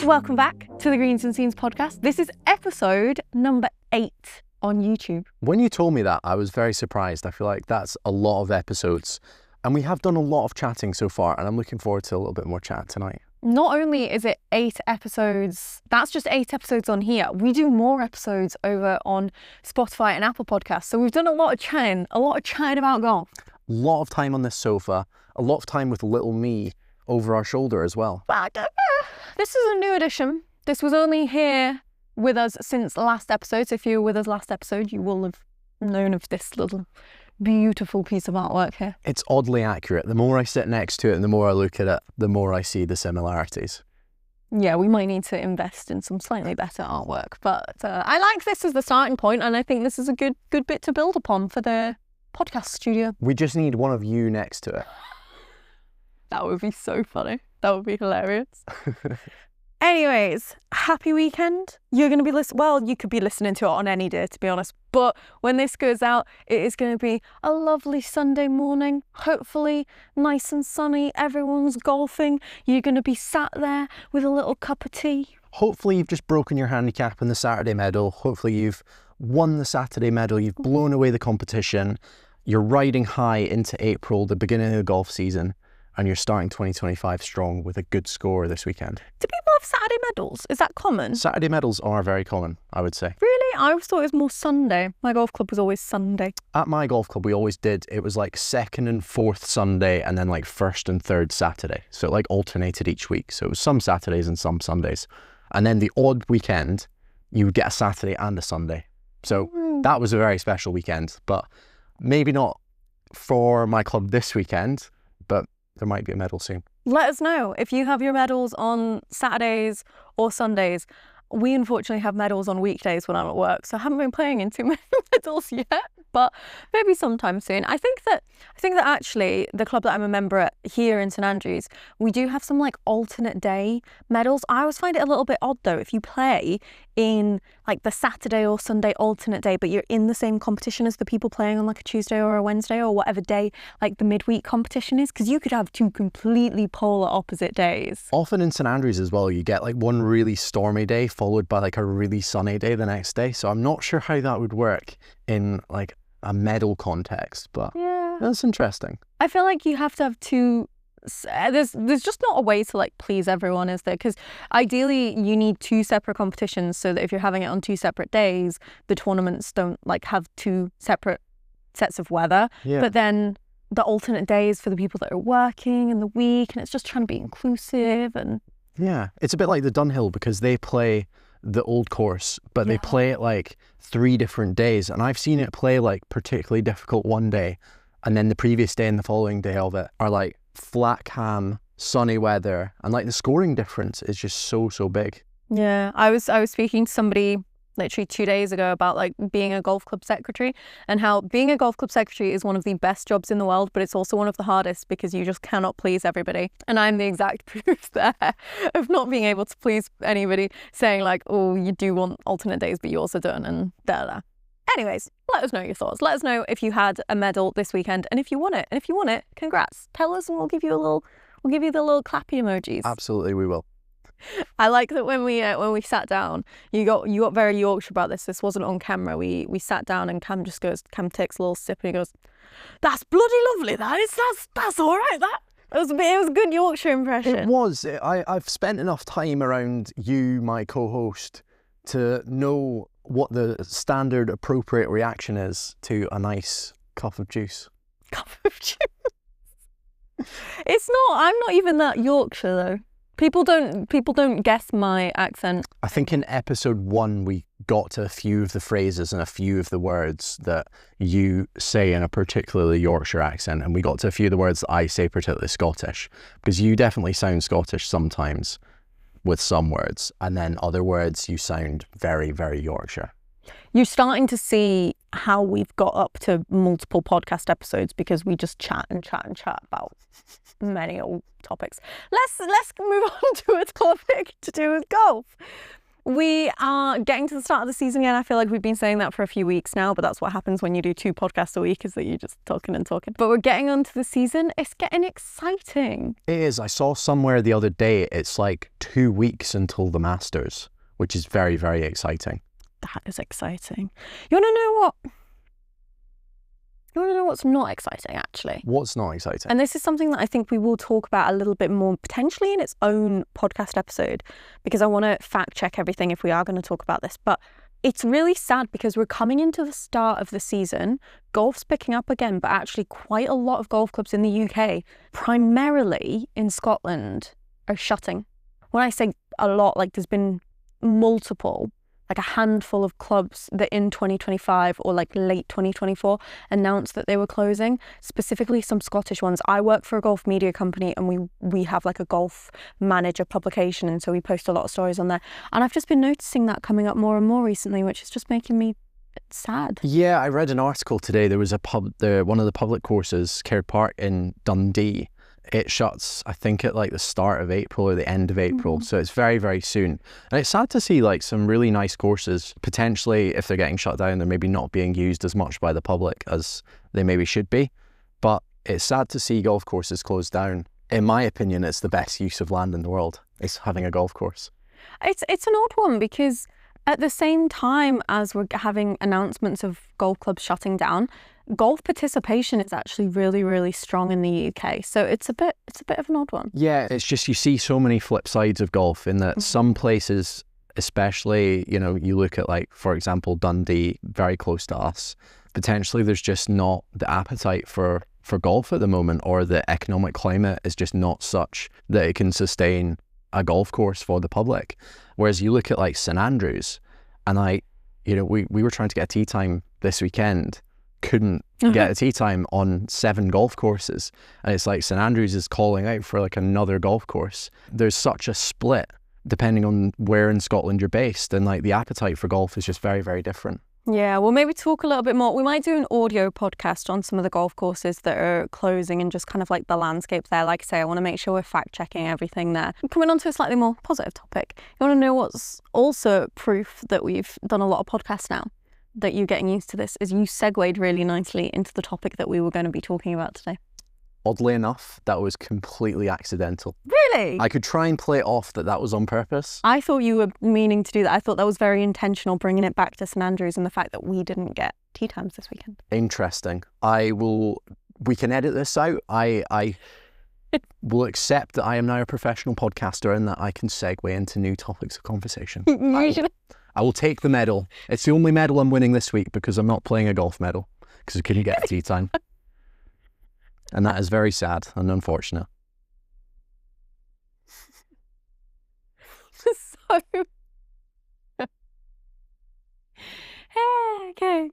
Welcome back to the Greens and Scenes podcast. This is episode number 8 on YouTube. When you told me that, I was very surprised. I feel like that's a lot of episodes. And we have done a lot of chatting so far, and I'm looking forward to a little bit more chat tonight. Not only is it 8 episodes, that's just 8 episodes on here. We do more episodes over on Spotify and Apple Podcasts. So we've done a lot of chatting about golf. A lot of time on this sofa, a lot of time with little me over our shoulder as well. But this is a new addition. This was only here with us since last episode. So if you were with us last episode, you will have known of this little beautiful piece of artwork here. It's oddly accurate. The more I sit next to it and the more I look at it, the more I see the similarities. Yeah, we might need to invest in some slightly better artwork. But I like this as the starting point, and I think this is a good bit to build upon for the podcast studio. We just need one of you next to it. That would be so funny. That would be hilarious. Anyways, happy weekend. You're going to be you could be listening to it on any day, to be honest. But when this goes out, it is going to be a lovely Sunday morning. Hopefully nice and sunny. Everyone's golfing. You're going to be sat there with a little cup of tea. Hopefully you've just broken your handicap in the Saturday medal. Hopefully you've won the Saturday medal. You've blown away the competition. You're riding high into April, the beginning of the golf season. And you're starting 2025 strong with a good score this weekend. Do people have Saturday medals? Is that common? Saturday medals are very common, I would say. Really? I always thought it was more Sunday. My golf club was always Sunday. At my golf club, we always did, it was like second and fourth Sunday and then like first and third Saturday. So it like alternated each week. So it was some Saturdays and some Sundays. And then the odd weekend, you would get a Saturday and a Sunday. So that was a very special weekend, but maybe not for my club this weekend, but there might be a medal soon. Let us know if you have your medals on Saturdays or Sundays. We unfortunately have medals on weekdays when I'm at work, so I haven't been playing in too many medals yet, but maybe sometime soon. I think that actually the club that I'm a member at here in St Andrews, we do have some like alternate day medals. I always find it a little bit odd though, if you play in like the Saturday or Sunday alternate day, but you're in the same competition as the people playing on like a Tuesday or a Wednesday or whatever day like the midweek competition is, because you could have two completely polar opposite days. Often in St Andrews as well, you get like one really stormy day followed by like a really sunny day the next day. So I'm not sure how that would work in like a medal context, but yeah, that's interesting. I feel like you have to have two. There's just not a way to like please everyone, is there? Because ideally you need 2 separate competitions so that if you're having it on 2 separate days, the tournaments don't like have 2 separate sets of weather. Yeah. But then the alternate days for the people that are working in the week, and it's just trying to be inclusive. And yeah, it's a bit like the Dunhill, because they play the old course, but they play it like 3 different days, and I've seen it play like particularly difficult one day, and then the previous day and the following day of it are like flat cam, sunny weather, and like the scoring difference is just so big. Yeah, I was speaking to somebody literally 2 days ago about like being a golf club secretary, and how being a golf club secretary is one of the best jobs in the world, but it's also one of the hardest because you just cannot please everybody. And I'm the exact proof there of not being able to please anybody, saying like, oh, you do want alternate days, but you also don't, and da. Anyways, let us know your thoughts. Let us know if you had a medal this weekend and if you won it. And if you won it, congrats. Tell us and we'll give you the little clappy emojis. Absolutely, we will. I like that when we sat down, you got very Yorkshire about this. This wasn't on camera. We sat down and Cam takes a little sip and he goes, "That's bloody lovely. That's all right. It was a good Yorkshire impression." It was. I've spent enough time around you, my co-host, to know what the standard appropriate reaction is to a nice cup of juice. Cup of juice. It's not. I'm not even that Yorkshire though. People don't guess my accent. I think in episode 1 we got to a few of the phrases and a few of the words that you say in a particularly Yorkshire accent, and we got to a few of the words that I say particularly Scottish, because you definitely sound Scottish sometimes with some words, and then other words you sound very, very Yorkshire. You're starting to see how we've got up to multiple podcast episodes because we just chat about many old topics. Let's move on to a topic to do with golf. We are getting to the start of the season again. I feel like we've been saying that for a few weeks now, but that's what happens when you do 2 podcasts a week, is that you're just talking and talking. But we're getting onto the season. It's getting exciting. It is. I saw somewhere the other day, it's like 2 weeks until the Masters, which is very, very exciting. That is exciting. You want to know what? You want to know what's not exciting, actually? What's not exciting? And this is something that I think we will talk about a little bit more, potentially in its own podcast episode, because I want to fact check everything if we are going to talk about this. But it's really sad because we're coming into the start of the season. Golf's picking up again, but actually quite a lot of golf clubs in the UK, primarily in Scotland, are shutting. When I say a lot, like there's been multiple, like a handful of clubs that in 2025 or like late 2024 announced that they were closing, specifically some Scottish ones. I work for a golf media company and we have like a golf manager publication, and so we post a lot of stories on there. And I've just been noticing that coming up more and more recently, which is just making me sad. Yeah, I read an article today. There was one of the public courses, Caird Park in Dundee. It shuts, I think, at like the start of April or the end of April. So it's very, very soon. And it's sad to see like some really nice courses, potentially, if they're getting shut down, they're maybe not being used as much by the public as they maybe should be. But it's sad to see golf courses closed down. In my opinion, it's the best use of land in the world, is having a golf course. It's an odd one because at the same time as we're having announcements of golf clubs shutting down, golf participation is actually really, really strong in the UK. So it's a bit of an odd one. Yeah, it's just you see so many flip sides of golf in that some places, especially, you know, you look at like, for example, Dundee, very close to us, potentially there's just not the appetite for golf at the moment, or the economic climate is just not such that it can sustain a golf course for the public. Whereas you look at like St Andrews, and we were trying to get a tee time this weekend, couldn't get a tee time on 7 golf courses, and it's like St Andrews is calling out for like another golf course. There's such a split depending on where in Scotland you're based, and like the appetite for golf is just very, very different. Yeah, we'll maybe talk a little bit more. We might do an audio podcast on some of the golf courses that are closing and just kind of like the landscape there. Like I say, I want to make sure we're fact checking everything there. Coming on to a slightly more positive topic, you want to know what's also proof that we've done a lot of podcasts now, that you're getting used to this, is you segued really nicely into the topic that we were going to be talking about today. Oddly enough, that was completely accidental. Really? I could try and play it off that was on purpose. I thought you were meaning to do that. I thought that was very intentional, bringing it back to St Andrews and the fact that we didn't get tee times this weekend. Interesting. We can edit this out. I will accept that I am now a professional podcaster and that I can segue into new topics of conversation. I will take the medal. It's the only medal I'm winning this week because I'm not playing a golf medal because I couldn't get a tee time. And that is very sad and unfortunate. So, okay.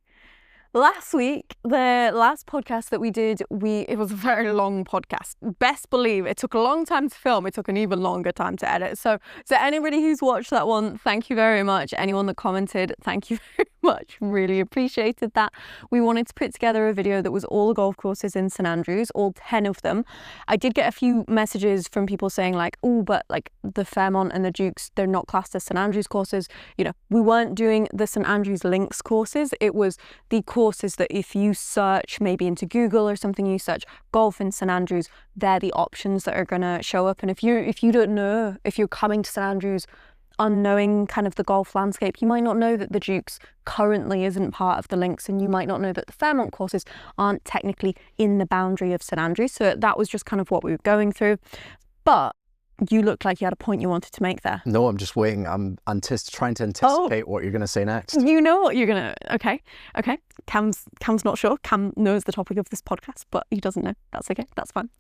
Last week, the last podcast that we did, it was a very long podcast. Best believe it took a long time to film. It took an even longer time to edit. So anybody who's watched that one, thank you very much. Anyone that commented, thank you very much. Really appreciated that. We wanted to put together a video that was all the golf courses in St Andrews, all 10 of them. I did get a few messages from people saying like, oh, but like the Fairmont and the Dukes, they're not classed as St Andrews courses. You know, we weren't doing the St Andrews Links courses. It was the courses that if you search maybe into Google or something, you search golf in St Andrews, they're the options that are going to show up. And if you don't know, if you're coming to St Andrews unknowing kind of the golf landscape, you might not know that the Dukes currently isn't part of the links, and you might not know that the Fairmont courses aren't technically in the boundary of St Andrews. So that was just kind of what we were going through. But you looked like you had a point you wanted to make there. No, I'm just waiting. I'm trying to anticipate what you're going to say next. You know what you're going to... Okay. Cam's not sure. Cam knows the topic of this podcast, but he doesn't know. That's okay. That's fine.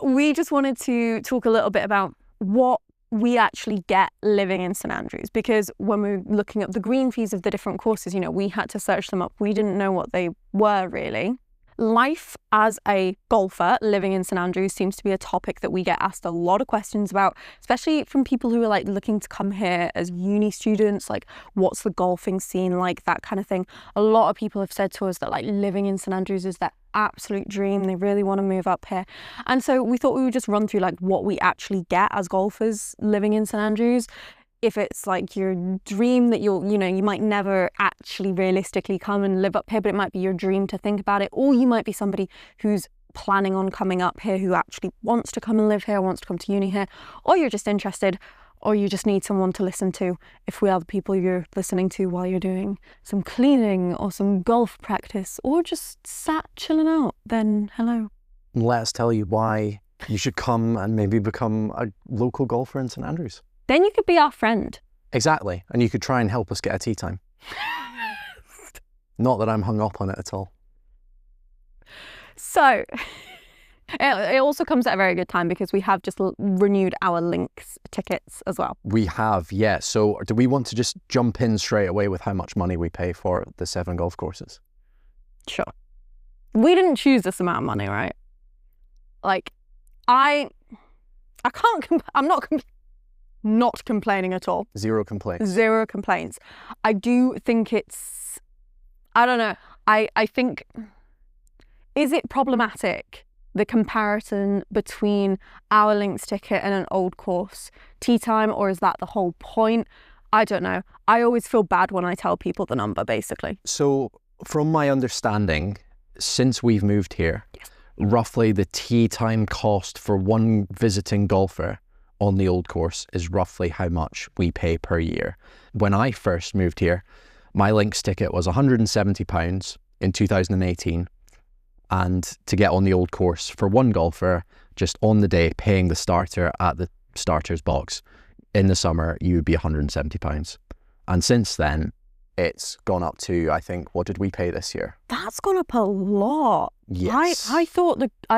We just wanted to talk a little bit about what we actually get living in St Andrews, because when we're looking up the green fees of the different courses, you know, we had to search them up. We didn't know what they were really. Life as a golfer living in St Andrews seems to be a topic that we get asked a lot of questions about, especially from people who are like looking to come here as uni students, like what's the golfing scene like, that kind of thing. A lot of people have said to us that like living in St Andrews is their absolute dream. They really want to move up here. And so we thought we would just run through like what we actually get as golfers living in St Andrews. if it's like your dream that you might never actually realistically come and live up here, but it might be your dream to think about it. Or you might be somebody who's planning on coming up here, who actually wants to come and live here, wants to come to uni here, or you're just interested, or you just need someone to listen to if we are the people you're listening to while you're doing some cleaning or some golf practice, or just sat chilling out, then hello. Let us tell you why you should come and maybe become a local golfer in St Andrews. Then you could be our friend. Exactly. And you could try and help us get a tee time. Not that I'm hung up on it at all. So, it also comes at a very good time because we have just renewed our links tickets as well. We have, yeah. So do we want to just jump in straight away with how much money we pay for the 7 golf courses? Sure. We didn't choose this amount of money, right? Like, I'm not complaining at all. Zero complaints. Zero complaints. I do think I don't know. I think, is it problematic, the comparison between our links ticket and an old course tee time, or is that the whole point? I don't know. I always feel bad when I tell people the number, basically. So from my understanding, since we've moved here, yes, roughly the tee time cost for one visiting golfer on the old course is roughly how much we pay per year. When I first moved here, my links ticket was £170 in 2018. And to get on the old course for one golfer, just on the day, paying the starter at the starter's box, in the summer, you would be £170. And since then, it's gone up to, I think, what did we pay this year? That's gone up a lot. Yes. I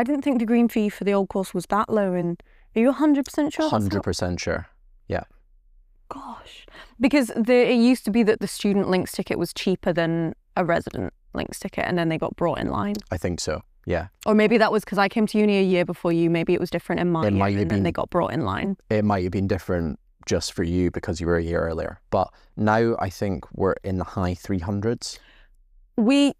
didn't think the green fee for the old course was that low. And are you 100% sure? 100% sure, yeah. Gosh. Because it used to be that the student links ticket was cheaper than a resident links ticket, and then they got brought in line. I think so, yeah. Or maybe that was because I came to uni a year before you. Maybe it was different in my year, and then they got brought in line. It might have been different just for you because you were a year earlier. But now I think we're in the high 300s. I'm going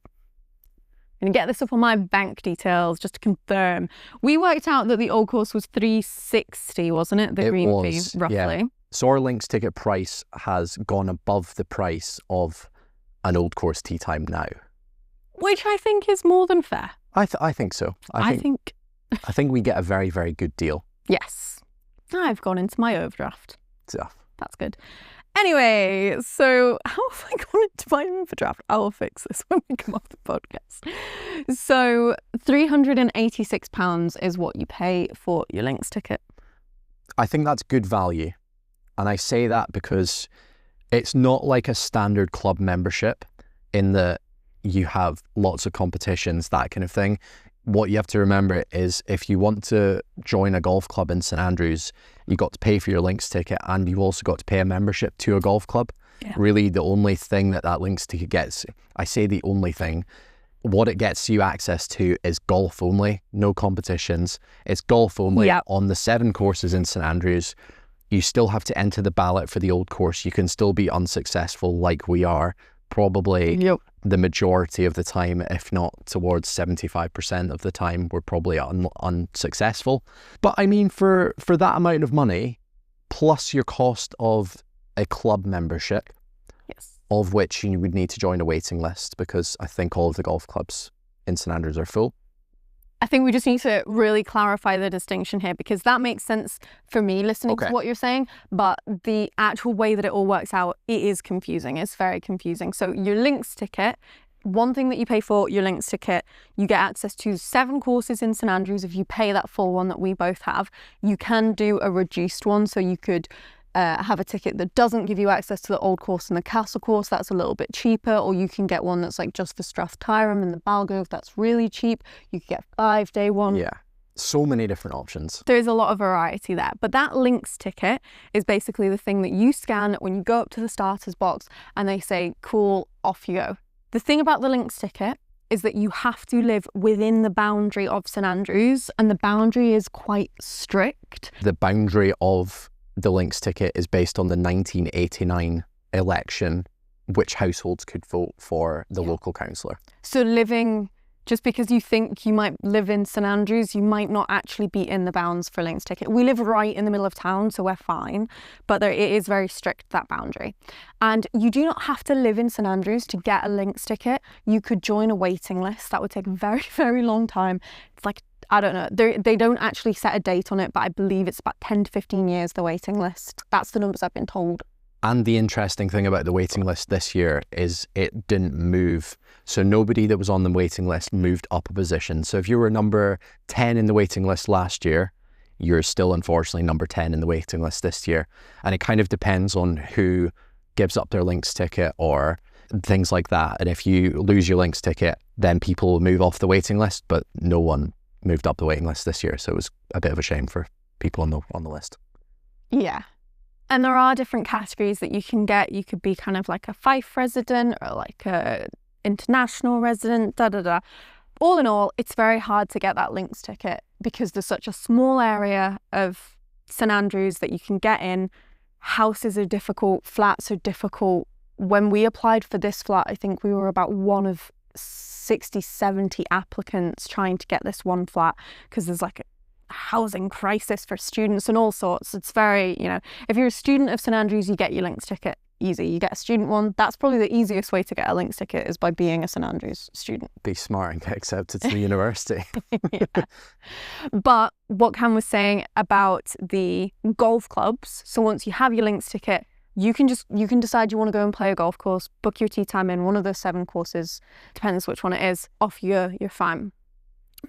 to get this up on my bank details just to confirm. We worked out that the old course was $360, wasn't it? The green fee, roughly. Yeah. So our links ticket price has gone above the price of an old course tee time now. Which I think is more than fair. I think so. I think we get a very, very good deal. Yes. I've gone into my overdraft. Yeah. That's good. Anyway, so how have I gone into my overdraft? I will fix this when we come off the podcast. So £386 is what you pay for your links ticket. I think that's good value. And I say that because it's not like a standard club membership in that you have lots of competitions, that kind of thing. What you have to remember is if you want to join a golf club in St Andrews, you got to pay for your links ticket, and you also got to pay a membership to a golf club. Yeah. Really, the only thing that links ticket gets, I say the only thing, what it gets you access to is golf only, no competitions. It's golf only on the 7 courses in St Andrews. You still have to enter the ballot for the old course. You can still be unsuccessful like we are. Probably the majority of the time, if not towards 75% of the time, we're probably unsuccessful. But I mean, for that amount of money, plus your cost of a club membership, yes, of which you would need to join a waiting list because I think all of the golf clubs in St Andrews are full. I think we just need to really clarify the distinction here, because that makes sense for me listening to what you're saying, but the actual way that it all works out, it is confusing. It's very confusing. So your links ticket, one thing that you pay for your links ticket, you get access to 7 courses in St Andrews. If you pay that full one that we both have, you can do a reduced one. So you could have a ticket that doesn't give you access to the old course and the castle course. That's a little bit cheaper. Or you can get one that's like just for Strath Tyrone and the Balgrove. That's really cheap. You could get a 5-day one. Yeah, so many different options. There's a lot of variety there. But that links ticket is basically the thing that you scan when you go up to the starters box and they say, cool, off you go. The thing about the links ticket is that you have to live within the boundary of St Andrews, and the boundary is quite strict. The boundary of the links ticket is based on the 1989 election, which households could vote for the local councillor. So living Just because you think you might live in St Andrews, you might not actually be in the bounds for a links ticket. We live right in the middle of town, so we're fine, but it is very strict, that boundary. And you do not have to live in St Andrews to get a links ticket. You could join a waiting list. That would take a very, very long time. It's like, I don't know, they don't actually set a date on it, but I believe it's about 10 to 15 years, the waiting list. That's the numbers I've been told. And the interesting thing about the waiting list this year is it didn't move. So nobody that was on the waiting list moved up a position. So if you were number 10 in the waiting list last year, you're still unfortunately number 10 in the waiting list this year. And it kind of depends on who gives up their links ticket or things like that. And if you lose your links ticket, then people will move off the waiting list, but no one moved up the waiting list this year. So it was a bit of a shame for people on the list. Yeah. And there are different categories that you can get. You could be kind of like a Fife resident or like a international resident, All in all, it's very hard to get that links ticket because there's such a small area of St Andrews that you can get in. Houses are difficult, flats are difficult. When we applied for this flat, I think we were about one of 60, 70 applicants trying to get this one flat because there's like a housing crisis for students and all sorts. It's very, if you're a student of St Andrews, you get your links ticket easy. You get a student one. That's probably the easiest way to get a links ticket is by being a St Andrews student. Be smart and get accepted to the university. Yeah. But what Cam was saying about the golf clubs, so once you have your links ticket, you can decide you want to go and play a golf course, book your tee time in one of those 7 courses, depends which one it is, off you're fine.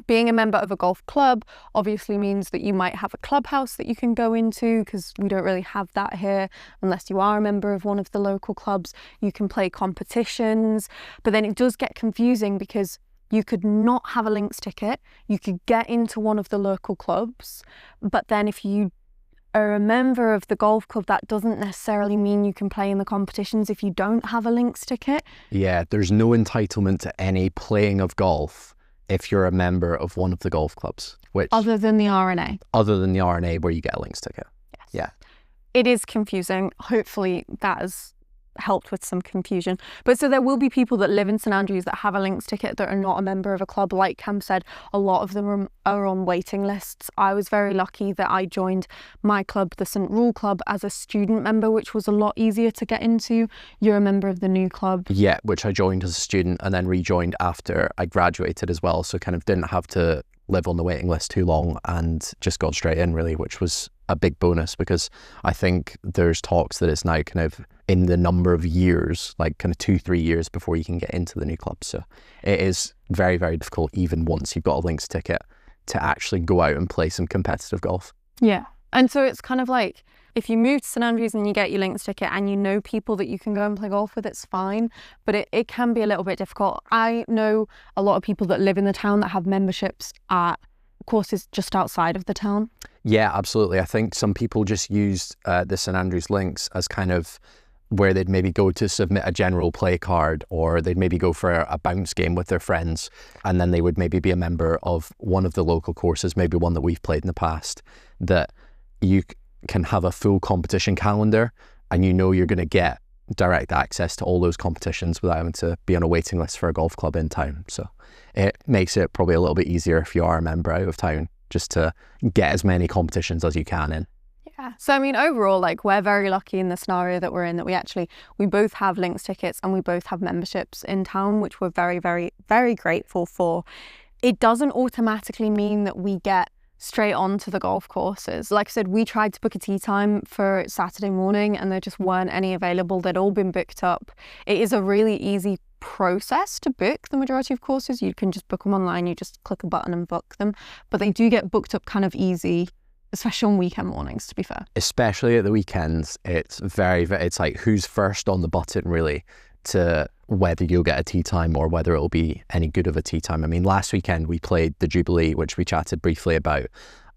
Being a member of a golf club obviously means that you might have a clubhouse that you can go into because we don't really have that here unless you are a member of one of the local clubs. You can play competitions, but then it does get confusing because you could not have a links ticket. You could get into one of the local clubs, but then if you are a member of the golf club, that doesn't necessarily mean you can play in the competitions if you don't have a links ticket. Yeah, there's no entitlement to any playing of golf if you're a member of one of the golf clubs, which other than the RNA. Other than the RNA where you get a links ticket. Yes. Yeah. It is confusing. Hopefully that has helped with some confusion. But so there will be people that live in St Andrews that have a links ticket that are not a member of a club. Like Cam said, a lot of them are on waiting lists. I was very lucky that I joined my club, the St Rule Club, as a student member, which was a lot easier to get into. You're a member of the new club. Yeah, which I joined as a student and then rejoined after I graduated as well. So kind of didn't have to live on the waiting list too long and just got straight in really, which was a big bonus because I think there's talks that it's now kind of in the number of years, like kind of 2-3 years before you can get into the new club. So it is very, very difficult even once you've got a links ticket to actually go out and play some competitive golf. Yeah. And so it's kind of like if you move to St Andrews and you get your links ticket and you know people that you can go and play golf with, it's fine. But it can be a little bit difficult. I know a lot of people that live in the town that have memberships at courses just outside of the town. Yeah, absolutely. I think some people just use the St Andrews links as kind of where they'd maybe go to submit a general play card, or they'd maybe go for a bounce game with their friends, and then they would maybe be a member of one of the local courses, maybe one that we've played in the past, that you can have a full competition calendar and you know you're going to get direct access to all those competitions without having to be on a waiting list for a golf club in town. So it makes it probably a little bit easier if you are a member out of town, just to get as many competitions as you can in. Yeah. So I mean, overall, like, we're very lucky in the scenario that we're in, that we both have links tickets and we both have memberships in town, which we're very, very, very grateful for. It doesn't automatically mean that we get straight on to the golf courses. Like I said, we tried to book a tee time for Saturday morning and there just weren't any available. They'd all been booked up. It is a really easy process to book the majority of courses. You can just book them online. You just click a button and book them. But they do get booked up kind of easy, especially on weekend mornings, to be fair. Especially at the weekends, it's it's like who's first on the button really to whether you'll get a tee time or whether it'll be any good of a tee time. I mean, last weekend we played the Jubilee, which we chatted briefly about,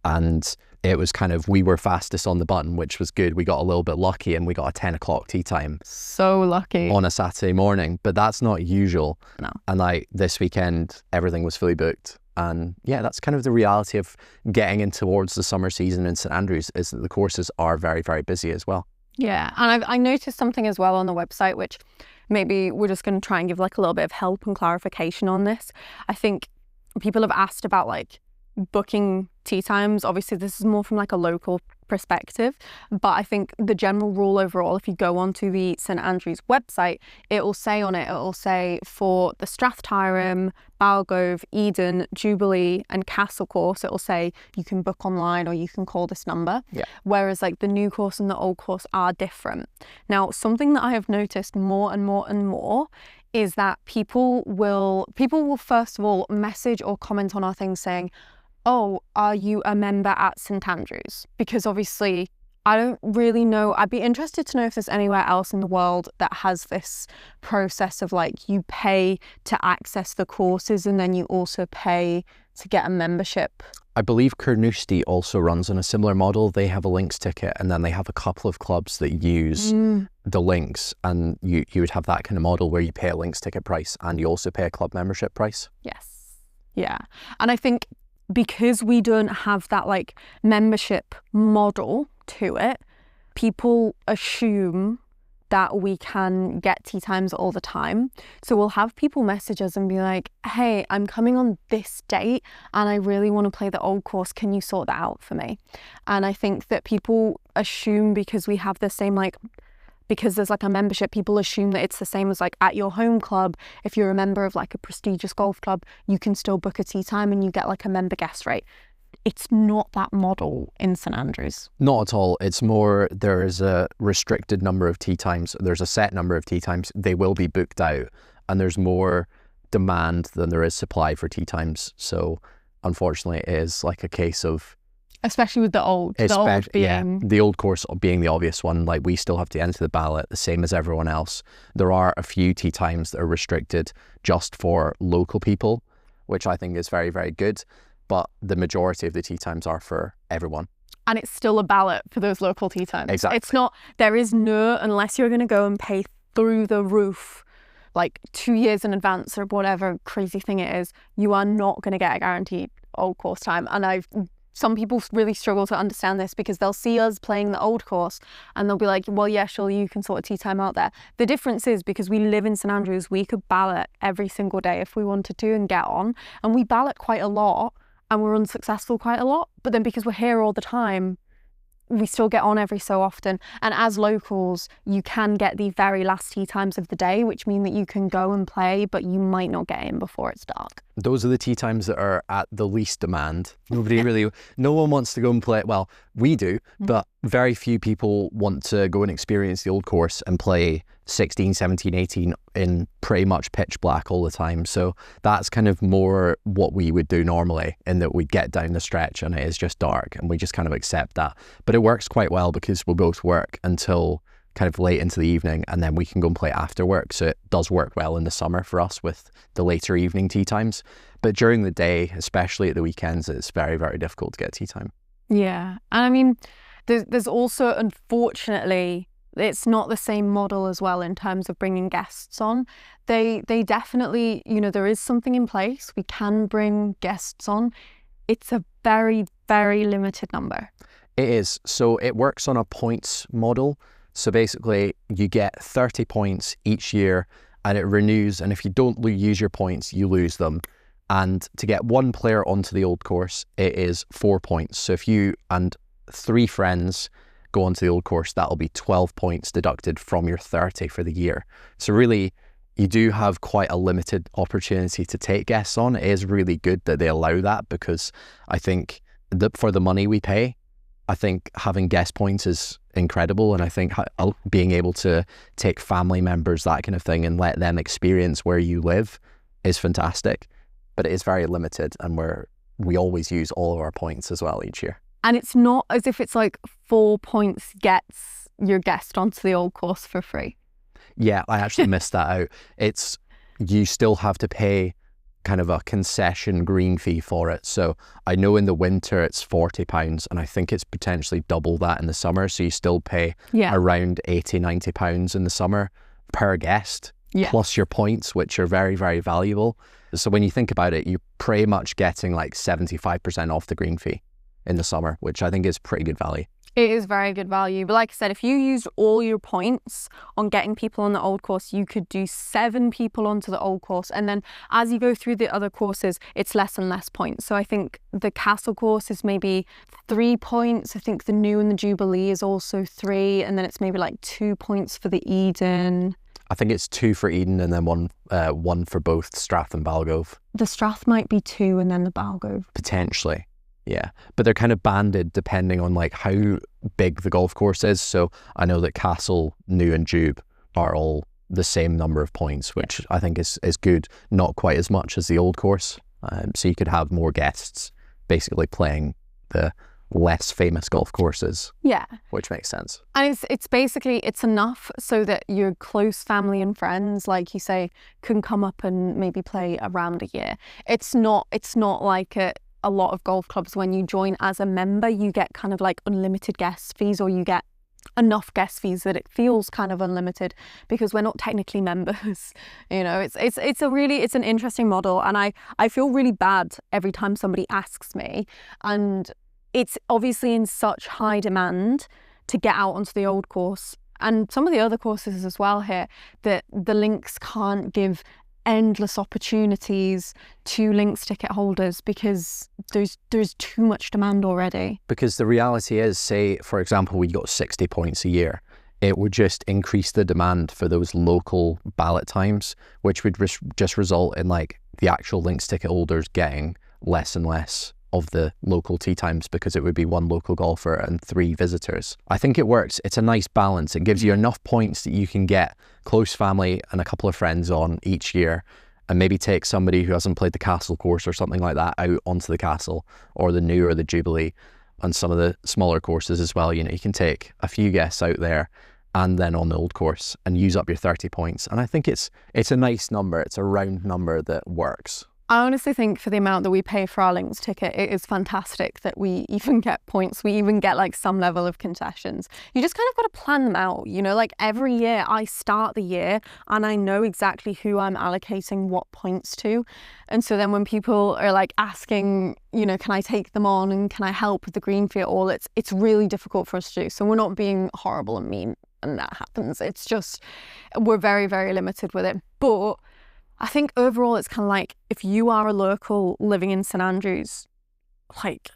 and it was kind of, we were fastest on the button, which was good. We got a little bit lucky and we got a 10 o'clock tee time. So lucky. On a Saturday morning, but that's not usual. No. And like this weekend, everything was fully booked. And yeah, that's kind of the reality of getting in towards the summer season in St Andrews, is that the courses are very, very busy as well. Yeah, and I noticed something as well on the website, which maybe we're just going to try and give like a little bit of help and clarification on this. I think people have asked about like booking tee times. Obviously this is more from like a local perspective, but I think the general rule overall, if you go onto the St Andrews website, it will say on it, it will say for the Strathtyrum, Balgove, Eden, Jubilee and Castle course, it will say you can book online or you can call this number. Yeah. Whereas like the new course and the old course are different. Now, something that I have noticed more and more and more is that people will first of all message or comment on our things saying, oh, are you a member at St Andrews? Because obviously I don't really know. I'd be interested to know if there's anywhere else in the world that has this process of like you pay to access the courses and then you also pay to get a membership. I believe Carnoustie also runs on a similar model. They have a links ticket and then they have a couple of clubs that use the links, and you would have that kind of model where you pay a links ticket price and you also pay a club membership price. Yes. Yeah. And I think because we don't have that like membership model to it, people assume that we can get tee times all the time. So we'll have people message us and be like, hey, I'm coming on this date and I really want to play the old course. Can you sort that out for me? And I think that people assume because we have the same like, because there's like a membership, people assume that it's the same as like at your home club. If you're a member of like a prestigious golf club, you can still book a tee time and you get like a member guest rate. It's not that model in St Andrews. Not at all. It's more, there is a restricted number of tee times. There's a set number of tee times. They will be booked out, and there's more demand than there is supply for tee times. So unfortunately it is like a case of, especially with the old being... Yeah, the old course being the obvious one. Like we still have to enter the ballot the same as everyone else. There are a few tee times that are restricted just for local people, which I think is very, very good. But the majority of the tee times are for everyone. And it's still a ballot for those local tee times. Exactly. It's not, there is no, unless you're going to go and pay through the roof, like 2 years in advance or whatever crazy thing it is, you are not going to get a guaranteed old course time. And some people really struggle to understand this because they'll see us playing the old course and they'll be like, well, yeah, surely you can sort a tee time out there. The difference is because we live in St Andrews, we could ballot every single day if we wanted to and get on. And we ballot quite a lot. And we're unsuccessful quite a lot. But then because we're here all the time, we still get on every so often. And as locals, you can get the very last tee times of the day, which mean that you can go and play, but you might not get in before it's dark. Those are the tee times that are at the least demand. No one wants to go and play. Well, we do, but very few people want to go and experience the old course and play 16, 17, 18 in pretty much pitch black all the time. So that's kind of more what we would do normally, in that we'd get down the stretch and it is just dark and we just kind of accept that. But it works quite well because we both work until kind of late into the evening and then we can go and play after work. So it does work well in the summer for us with the later evening tee times. But during the day, especially at the weekends, it's very, very difficult to get tee time. Yeah. And I mean, there's also, unfortunately, it's not the same model as well in terms of bringing guests on. They definitely, you know, there is something in place. We can bring guests on. It's a very, very limited number. It is. So it works on a points model. So basically you get 30 points each year and it renews. And if you don't use your points, you lose them. And to get one player onto the old course, it is 4 points. So if you and 3 friends go onto the old course, that'll be 12 points deducted from your 30 for the year. So really, you do have quite a limited opportunity to take guests on. It is really good that they allow that, because I think that for the money we pay, I think having guest points is incredible. And I think being able to take family members, that kind of thing, and let them experience where you live is fantastic. But it is very limited, and we always use all of our points as well each year. And it's not as if it's like 4 points gets your guest onto the old course for free. Yeah, I actually missed that out. It's, you still have to pay kind of a concession green fee for it. So I know in the winter it's £40, and I think it's potentially double that in the summer. So you still pay around £80, £90 in the summer per guest, plus your points, which are very, very valuable. So when you think about it, you're pretty much getting like 75% off the green fee in the summer, which I think is pretty good value. It is very good value. But like I said, if you used all your points on getting people on the old course, you could do 7 people onto the old course. And then as you go through the other courses, it's less and less points. So I think the Castle course is maybe 3 points. I think the New and the Jubilee is also 3. And then it's maybe like 2 points for the Eden. I think it's 2 for Eden and then one for both Strath and Balgove. The Strath might be 2 and then the Balgove. Potentially. Yeah, but they're kind of banded depending on like how big the golf course is. So I know that Castle, New and Jube are all the same number of points, which I think is good. Not quite as much as the old course. So you could have more guests basically playing the less famous golf courses. Yeah. Which makes sense. And it's basically, it's enough so that your close family and friends, like you say, can come up and maybe play around a year. It's not like a lot of golf clubs, when you join as a member, you get kind of like unlimited guest fees, or you get enough guest fees that it feels kind of unlimited, because we're not technically members. You know, it's an interesting model, and I feel really bad every time somebody asks me, and it's obviously in such high demand to get out onto the old course and some of the other courses as well here, that the links can't give endless opportunities to links ticket holders because there's too much demand already. Because the reality is, say for example we got 60 points a year, it would just increase the demand for those local ballot times, which would just result in like the actual links ticket holders getting less and less of the local tee times, because it would be 1 local golfer and 3 visitors. I think it works. It's a nice balance. It gives you enough points that you can get close family and a couple of friends on each year, and maybe take somebody who hasn't played the Castle course or something like that out onto the Castle or the New or the Jubilee, and some of the smaller courses as well. You know, you can take a few guests out there and then on the old course and use up your 30 points. And I think it's a nice number. It's a round number that works. I honestly think for the amount that we pay for our links ticket, it is fantastic that we even get points. We even get like some level of concessions. You just kind of got to plan them out, you know, like every year I start the year and I know exactly who I'm allocating what points to. And so then when people are like asking, you know, can I take them on and can I help with the green fee at all? It's really difficult for us to do. So we're not being horrible and mean and that happens. It's just, we're very, very limited with it. But I think overall it's kind of like, if you are a local living in St Andrews, like,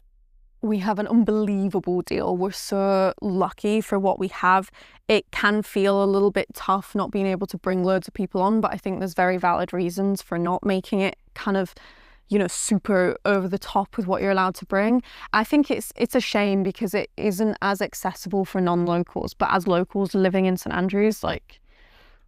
we have an unbelievable deal. We're so lucky for what we have. It can feel a little bit tough not being able to bring loads of people on, but I think there's very valid reasons for not making it kind of, you know, super over the top with what you're allowed to bring. I think it's a shame because it isn't as accessible for non-locals, but as locals living in St Andrews, like,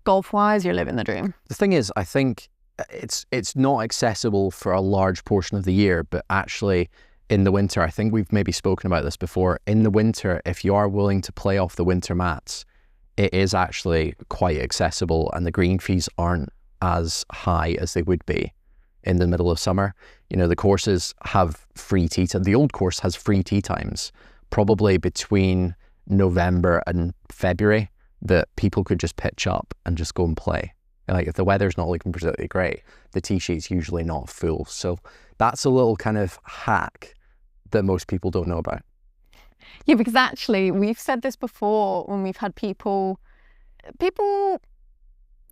golf-wise, you're living the dream. The thing is, I think it's not accessible for a large portion of the year, but actually in the winter, I think we've maybe spoken about this before, in the winter, if you are willing to play off the winter mats, it is actually quite accessible and the green fees aren't as high as they would be in the middle of summer. You know, the courses have free tee time. The old course has free tee times, probably between November and February, that people could just pitch up and just go and play. And like if the weather's not looking particularly great, the tee sheet's usually not full. So that's a little kind of hack that most people don't know about. Yeah, because actually we've said this before when we've had people, the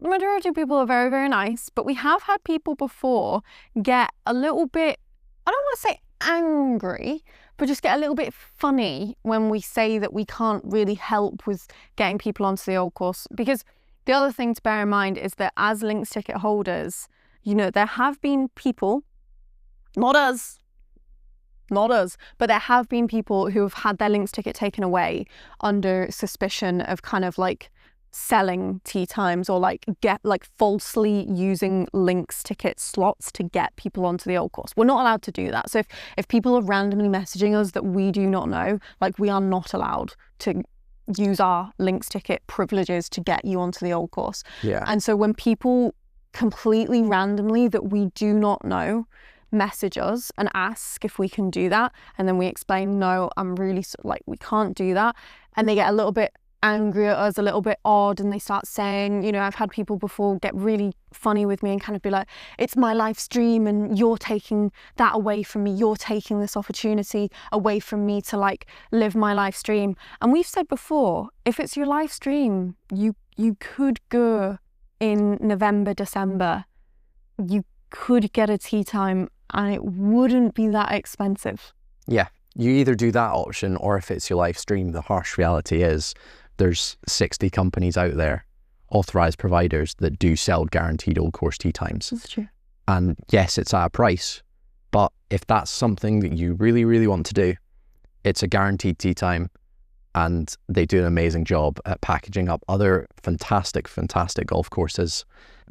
majority of people are very, very nice, but we have had people before get a little bit, I don't want to say angry, but just get a little bit funny when we say that we can't really help with getting people onto the old course. Because the other thing to bear in mind is that as links ticket holders, you know, there have been people, not us, but there have been people who have had their links ticket taken away under suspicion of kind of like selling tee times or like falsely using links ticket slots to get people onto the old course. We're not allowed to do that. So if people are randomly messaging us that we do not know, like, we are not allowed to use our links ticket privileges to get you onto the old course. Yeah. And so when people completely randomly that we do not know message us and ask if we can do that, and then we explain, no, I'm really like, we can't do that, and they get a little bit angry at us, a little bit odd, and they start saying, you know, I've had people before get really funny with me and kind of be like, it's my live stream and you're taking that away from me, you're taking this opportunity away from me to like live my live stream. And we've said before, if it's your live stream, you could go in November, December, you could get a tee time and it wouldn't be that expensive. Yeah, you either do that option, or if it's your live stream, the harsh reality is there's 60 companies out there, authorised providers, that do sell guaranteed old course tee times. That's true. And yes, it's at a price, but if that's something that you really, really want to do, it's a guaranteed tee time, and they do an amazing job at packaging up other fantastic, fantastic golf courses,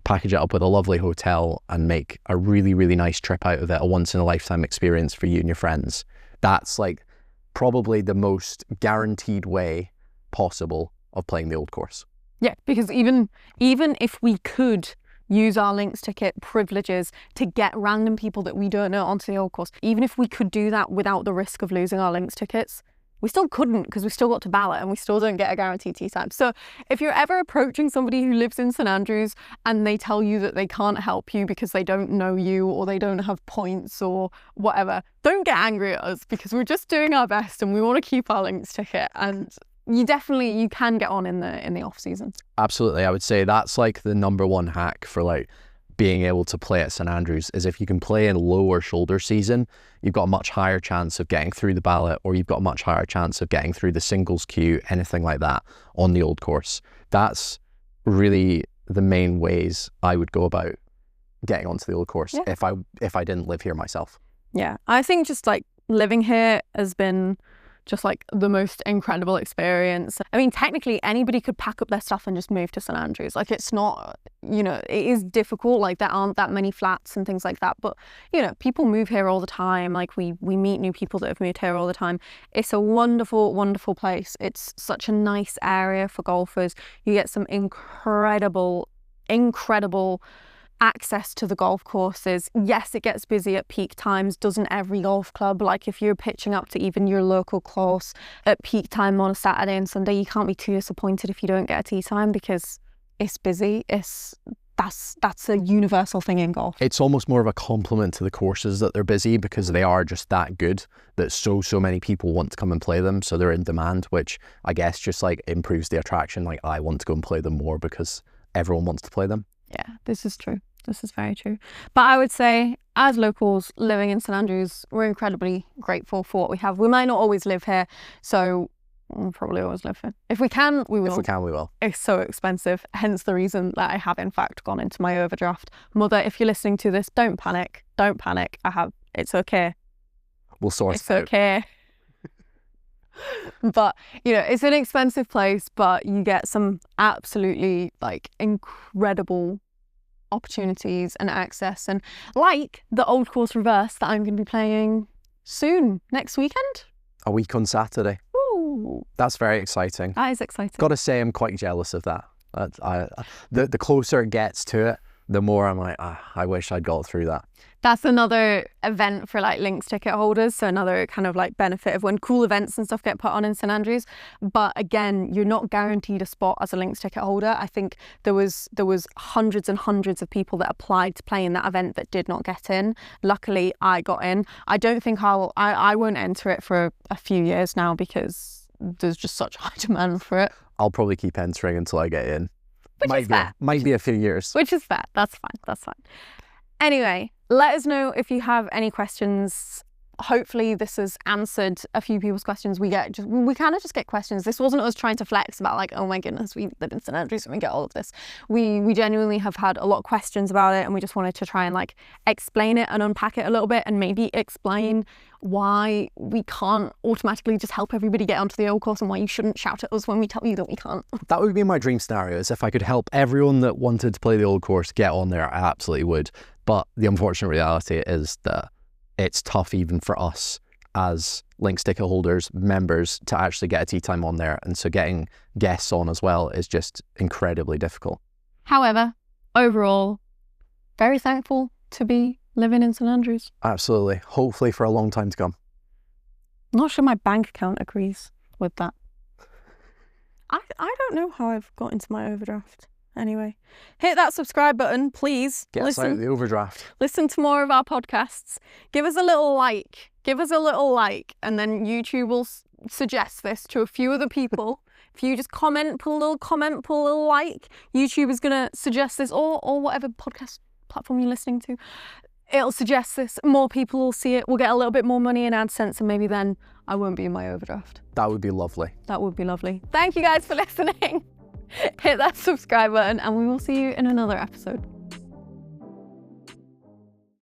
package it up with a lovely hotel and make a really, really nice trip out of it, a once in a lifetime experience for you and your friends. That's like probably the most guaranteed way possible of playing the old course. Yeah, because even if we could use our links ticket privileges to get random people that we don't know onto the old course, even if we could do that without the risk of losing our links tickets, we still couldn't, because we still got to ballot and we still don't get a guaranteed tee time. So if you're ever approaching somebody who lives in St Andrews and they tell you that they can't help you because they don't know you or they don't have points or whatever, don't get angry at us, because we're just doing our best and we want to keep our links ticket. And you can get on in the off season. Absolutely. I would say that's like the number one hack for like being able to play at St Andrews, is if you can play in lower shoulder season, you've got a much higher chance of getting through the ballot, or you've got a much higher chance of getting through the singles queue, anything like that on the old course. That's really the main ways I would go about getting onto the old course, yeah, if I didn't live here myself. Yeah, I think just like living here has been just like the most incredible experience. I mean, technically anybody could pack up their stuff and just move to St Andrews. Like, it's not, you know, it is difficult. Like, there aren't that many flats and things like that. But, you know, people move here all the time. Like, we meet new people that have moved here all the time. It's a wonderful, wonderful place. It's such a nice area for golfers. You get some incredible access to the golf courses. Yes, it gets busy at peak times. Doesn't every golf club? Like, if you're pitching up to even your local course at peak time on a Saturday and Sunday, you can't be too disappointed if you don't get a tee time, because it's busy. That's a universal thing in golf. It's almost more of a compliment to the courses that they're busy, because they are just that good that so many people want to come and play them, so they're in demand, which I guess just like improves the attraction. Like, I want to go and play them more because everyone wants to play them. Yeah, this is true. This is very true. But I would say, as locals living in St Andrews, we're incredibly grateful for what we have. We might not always live here, so we'll probably always live here. If we can, we will. If we can, we will. It's so expensive, hence the reason that I have in fact gone into my overdraft. Mother, if you're listening to this, don't panic. Don't panic. It's okay. We'll source it out. It's okay. But, you know, it's an expensive place, but you get some absolutely like incredible opportunities and access, and like the old course reverse that I'm going to be playing soon, next weekend. A week on Saturday. Ooh. That's very exciting. That is exciting. Got to say, I'm quite jealous of that. The closer it gets to it, the more I'm like, I wish I'd got through that. That's another event for like links ticket holders. So another kind of like benefit of when cool events and stuff get put on in St Andrews. But again, you're not guaranteed a spot as a links ticket holder. I think there was hundreds and hundreds of people that applied to play in that event that did not get in. Luckily, I got in. I don't think I won't enter it for a few years now, because there's just such high demand for it. I'll probably keep entering until I get in. Which is fair. Might be a few years. Which is fair. That's fine. That's fine. Anyway, let us know if you have any questions. Hopefully this has answered a few people's questions. We kind of just get questions. This wasn't us trying to flex about like, oh my goodness, we live in St Andrews and we get all of this. We genuinely have had a lot of questions about it, and we just wanted to try and like explain it and unpack it a little bit, and maybe explain why we can't automatically just help everybody get onto the old course, and why you shouldn't shout at us when we tell you that we can't. That would be my dream scenario, is if I could help everyone that wanted to play the old course get on there, I absolutely would. But the unfortunate reality is that it's tough even for us as links ticket holders, members, to actually get a tee time on there. And so getting guests on as well is just incredibly difficult. However, overall, very thankful to be living in St Andrews. Absolutely. Hopefully for a long time to come. Not sure my bank account agrees with that. I don't know how I've got into my overdraft. Anyway, hit that subscribe button, please. Get us out of the overdraft. Listen to more of our podcasts. Give us a little like. Give us a little like, and then YouTube will suggest this to a few other people. If you just comment, put a little comment, put a little like, YouTube is going to suggest this, or whatever podcast platform you're listening to. It'll suggest this. More people will see it. We'll get a little bit more money in AdSense, and maybe then I won't be in my overdraft. That would be lovely. That would be lovely. Thank you guys for listening. Hit that subscribe button, and we will see you in another episode.